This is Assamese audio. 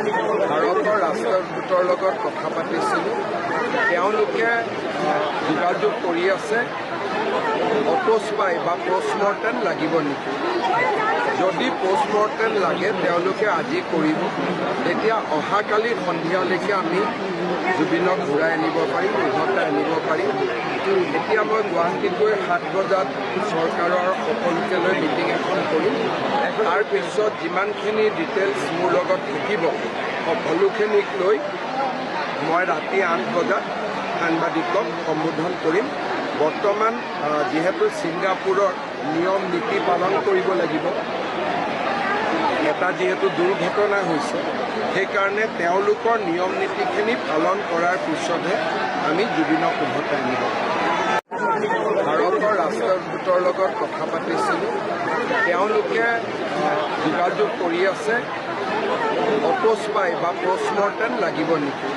ভাৰতৰ ৰাষ্ট্ৰদূতৰ লগত কথা পাতিছিলোঁ। তেওঁলোকে যোগাযোগ কৰি আছে অটোস্পাই বা পোষ্টমৰ্টেম লাগিব নেকি। যদি পোষ্টমৰ্টেম লাগে তেওঁলোকে আজি কৰিব, তেতিয়া অহাকালি সন্ধিয়ালৈকে আমি জুবিনক ঘূৰাই আনিব পাৰিম, উভতাই আনিব পাৰিম। এতিয়া মই গুৱাহাটীত গৈ 7 বজাত চৰকাৰৰ সকলোকে লৈ মিটিং এখন কৰিম। তাৰপিছত যিমানখিনি ডিটেইলছ মোৰ লগত থাকিব সকলোখিনিক লৈ মই ৰাতি 8 বজাত সাংবাদিকক সম্বোধন কৰিম। বৰ্তমান যিহেতু ছিংগাপুৰৰ নিয়ম নীতি পালন কৰিব লাগিব, এটা যিহেতু দুৰ্ঘটনা হৈছে, সেইকাৰণে তেওঁলোকৰ নিয়ম নীতিখিনি পালন কৰাৰ পিছতহে আমি জুবিনক উভতাই আনিব। ভাৰতৰ ৰাষ্ট্ৰদূতৰ লগত কথা পাতিছিলোঁ। তেওঁলোকে যোগাযোগ কৰি আছে অটোস্পাই বা পোষ্টমৰ্টেম লাগিব নেকি।